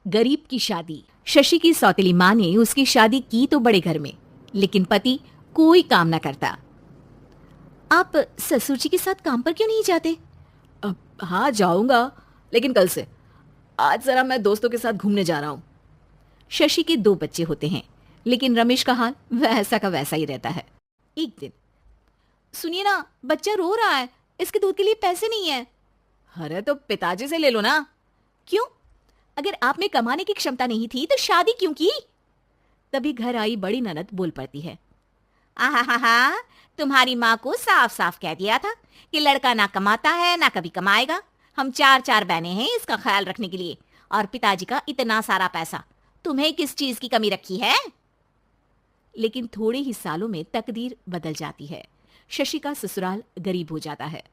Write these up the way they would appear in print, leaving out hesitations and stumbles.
गरीब की शादी। शशि की सौतेली माँ ने उसकी शादी की तो बड़े घर में, लेकिन पति कोई काम ना करता। आप ससुर जी के साथ काम पर क्यों नहीं जाते? हाँ जाऊंगा, लेकिन कल से। आज जरा मैं दोस्तों के साथ घूमने जा रहा हूँ। शशि के 2 बच्चे होते हैं, लेकिन रमेश का हाल वैसा का वैसा ही रहता है। एक दिन, सुनिए ना, बच्चा रो रहा है, इसके दूध के लिए पैसे नहीं है। अरे तो पिताजी से ले लो ना। क्यों? अगर आप में कमाने की क्षमता नहीं थी तो शादी क्यों की? तभी घर आई बड़ी ननद बोल पड़ती है। आहा, तुम्हारी माँ को साफ साफ कह दिया था कि लड़का ना कमाता है ना कभी कमाएगा। हम 4 बहनें हैं इसका ख्याल रखने के लिए, और पिताजी का इतना सारा पैसा, तुम्हें किस चीज की कमी रखी है? लेकिन थोड़े ही सालों में तकदीर बदल जाती है। शशि का ससुराल गरीब हो जाता है।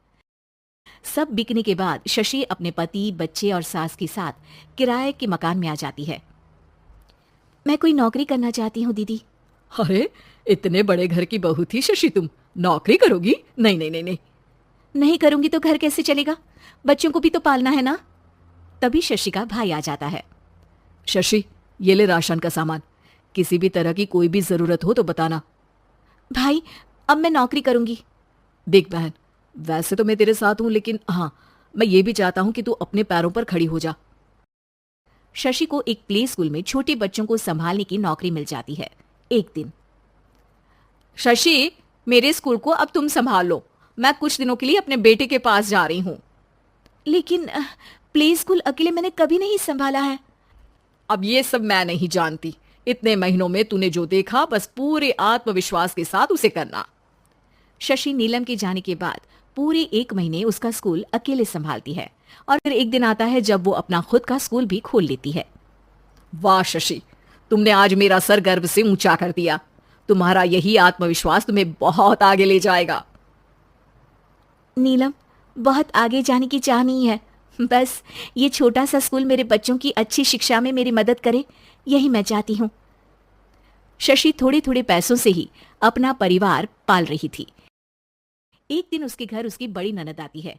सब बिकने के बाद शशि अपने पति, बच्चे और सास के साथ किराए के मकान में आ जाती है। मैं कोई नौकरी करना चाहती हूँ दीदी। अरे इतने बड़े घर की बहू थी शशि, तुम नौकरी करोगी? नहीं नहीं नहीं नहीं। नहीं करूंगी तो घर कैसे चलेगा? बच्चों को भी तो पालना है ना। तभी शशि का भाई आ जाता है। शशि, ये ले राशन का सामान, किसी भी तरह की कोई भी जरूरत हो तो बताना। भाई, अब मैं नौकरी करूंगी। देख बहन, वैसे तो मैं तेरे साथ हूं, लेकिन हाँ, मैं ये भी चाहता हूं कि तू अपने पैरों पर खड़ी हो जा। शशि को एक प्ले स्कूल में छोटे बच्चों को संभालने की नौकरी मिल जाती है। एक दिन, शशि, मेरे स्कूल को अब तुम संभाल लो, मैं कुछ दिनों के लिए अपने बेटे के पास जा रही हूँ। लेकिन प्ले स्कूल अकेले मैंने कभी नहीं संभाला है। अब ये सब मैं नहीं जानती, इतने महीनों में तूने जो देखा बस पूरे आत्मविश्वास के साथ उसे करना। शशि नीलम के जाने के बाद पूरे 1 महीने उसका स्कूल अकेले संभालती है, और फिर एक दिन आता है जब वो अपना खुद का स्कूल भी खोल लेती है। वाह शशि, तुमने आज मेरा सर गर्व से ऊंचा कर दिया। तुम्हारा यही आत्मविश्वास तुम्हें बहुत आगे ले जाएगा। नीलम, बहुत आगे जाने की चाह नहीं है, बस ये छोटा सा स्कूल मेरे बच्चों की अच्छी शिक्षा में मेरी मदद करे, यही मैं चाहती हूँ। शशि थोड़े थोड़े पैसों से ही अपना परिवार पाल रही थी। एक दिन उसके घर उसकी बड़ी ननद आती है।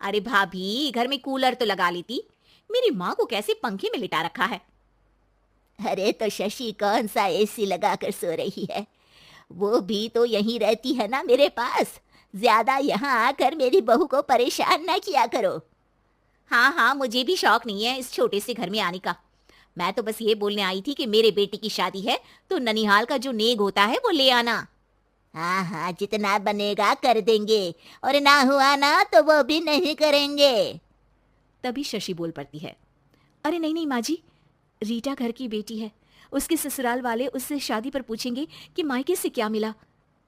अरे भाभी, घर में कूलर तो लगा लेती, मेरी माँ को कैसे पंखे में लिटा रखा है? अरे तो शशि कौन सा एसी लगा कर सो रही है? वो भी तो यहीं रहती है ना मेरे पास। ज्यादा यहाँ आकर मेरी बहू को परेशान ना किया करो। हाँ, मुझे भी शौक नहीं है इस छोटे से घर में आने का। मैं तो बस ये बोलने आई थी कि मेरे बेटे की शादी है तो ननिहाल का जो नेग होता है वो ले आना। हाँ, जितना बनेगा कर देंगे, और ना हुआ ना तो वो भी नहीं करेंगे। तभी शशि बोल पड़ती है। अरे नहीं नहीं माँ जी, रीटा घर की बेटी है, उसके ससुराल वाले उससे शादी पर पूछेंगे कि मायके से क्या मिला।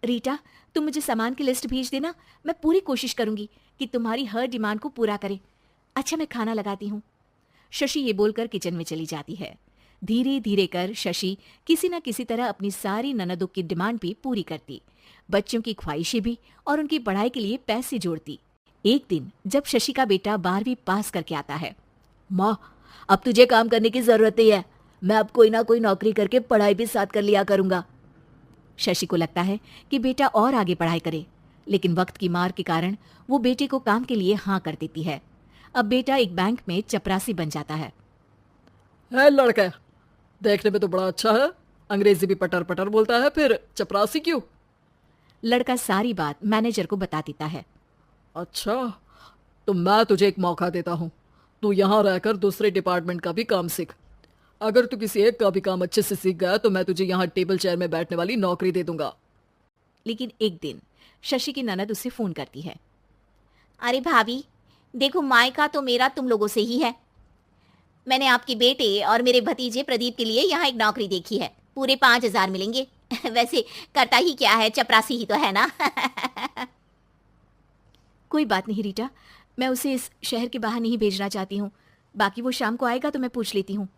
रीटा, तुम मुझे सामान की लिस्ट भेज देना, मैं पूरी कोशिश करूंगी कि तुम्हारी हर डिमांड को पूरा करें। अच्छा, मैं खाना लगाती हूँ। शशि ये बोलकर किचन में चली जाती है। धीरे धीरे कर शशि किसी न किसी तरह अपनी सारी ननदों की डिमांड भी पूरी करती, बच्चों की ख्वाहिशें भी, और उनकी पढ़ाई के लिए पैसे जोड़ती। एक दिन जब शशि का बेटा 12वीं पास करके आता है। माँ, अब तुझे काम करने की जरूरत नहीं है, मैं अब कोई ना कोई नौकरी करके पढ़ाई भी साथ कर लिया करूंगा। शशि को लगता है कि बेटा और आगे पढ़ाई करे, लेकिन वक्त की मार के कारण वो बेटे को काम के लिए हाँ कर देती है। अब बेटा एक बैंक में चपरासी बन जाता है। लड़का देखने में तो बड़ा अच्छा है, अंग्रेजी भी पटर पटर बोलता है, फिर चपरासी क्यों? लड़का सारी बात मैनेजर को बता देता है। अच्छा, तो मैं तुझे एक मौका देता हूँ, तू यहाँ रहकर दूसरे डिपार्टमेंट का भी काम सीख। अगर तू किसी एक का भी काम अच्छे से सीख गया तो मैं तुझे यहाँ टेबल चेयर में बैठने वाली नौकरी दे दूंगा। लेकिन एक दिन शशि की ननद उसे फोन करती है। अरे भाभी, देखो, मायका तो मेरा तुम लोगों से ही है। मैंने आपके बेटे और मेरे भतीजे प्रदीप के लिए यहाँ एक नौकरी देखी है, पूरे 5,000 मिलेंगे। वैसे करता ही क्या है, चपरासी ही तो है ना। कोई बात नहीं रीटा, मैं उसे इस शहर के बाहर नहीं भेजना चाहती हूँ, बाकी वो शाम को आएगा तो मैं पूछ लेती हूँ।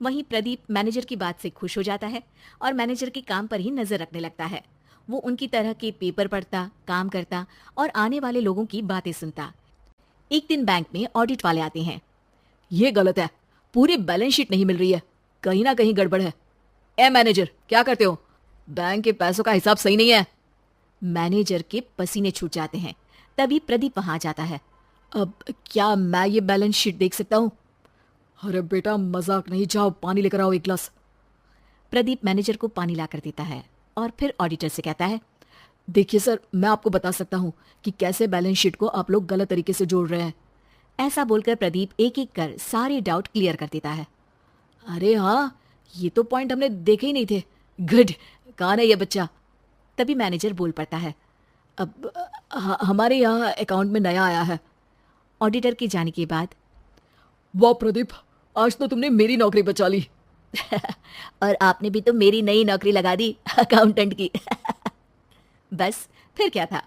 वहीं प्रदीप मैनेजर की बात से खुश हो जाता है और मैनेजर के काम पर ही नजर रखने लगता है। वो उनकी तरह के पेपर पढ़ता, काम करता और आने वाले लोगों की बातें सुनता। एक दिन बैंक में ऑडिट वाले आते हैं। ये गलत है, पूरी बैलेंस शीट नहीं मिल रही है, कहीं ना कहीं गड़बड़ है। ए मैनेजर, क्या करते हो? बैंक के पैसों का हिसाब सही नहीं है। मैनेजर के पसीने छूट जाते हैं। तभी प्रदीप वहां जाता है। अब क्या मैं ये बैलेंस शीट देख सकता हूँ? अरे बेटा मजाक नहीं, जाओ पानी लेकर आओ एक गिलास। प्रदीप मैनेजर को पानी लाकर देता है और फिर ऑडिटर से कहता है, देखिए सर, मैं आपको बता सकता हूँ कि कैसे बैलेंस शीट को आप लोग गलत तरीके से जोड़ रहे हैं। ऐसा बोलकर प्रदीप एक एक कर सारे डाउट क्लियर कर देता है। अरे हाँ, ये तो पॉइंट हमने देखे ही नहीं थे। गुड, कौन है ये बच्चा? तभी मैनेजर बोल पड़ता है, अब हमारे यहाँ अकाउंट में नया आया है। ऑडिटर के जाने के बाद, वाह प्रदीप, आज तो तुमने मेरी नौकरी बचा ली। और आपने भी तो मेरी नई नौकरी लगा दी अकाउंटेंट की। बस फिर क्या था,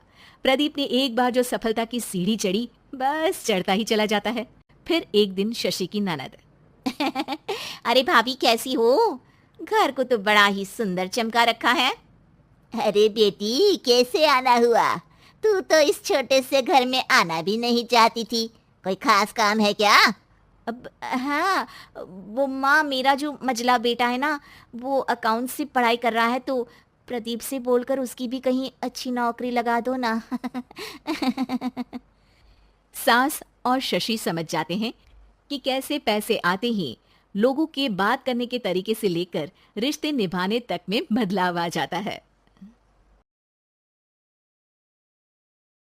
प्रदीप ने एक बार जो सफलता की सीढ़ी चढ़ी, बस चढ़ता ही चला जाता है। फिर एक दिन शशि की ननद, अरे भाभी कैसी हो? घर को तो बड़ा ही सुंदर चमका रखा है। अरे बेटी, कैसे आना हुआ? तू तो इस छोटे से घर में आना भी नहीं चाहती थी। कोई खास काम है क्या? अब हाँ, वो माँ, मेरा जो मजला बेटा है ना, वो अकाउंट से पढ़ाई कर रहा है, तो प्रदीप से बोलकर उसकी भी कहीं अच्छी नौकरी लगा दो ना। सास और शशि समझ जाते हैं कि कैसे पैसे आते ही लोगों के बात करने के तरीके से लेकर रिश्ते निभाने तक में बदलाव आ जाता है।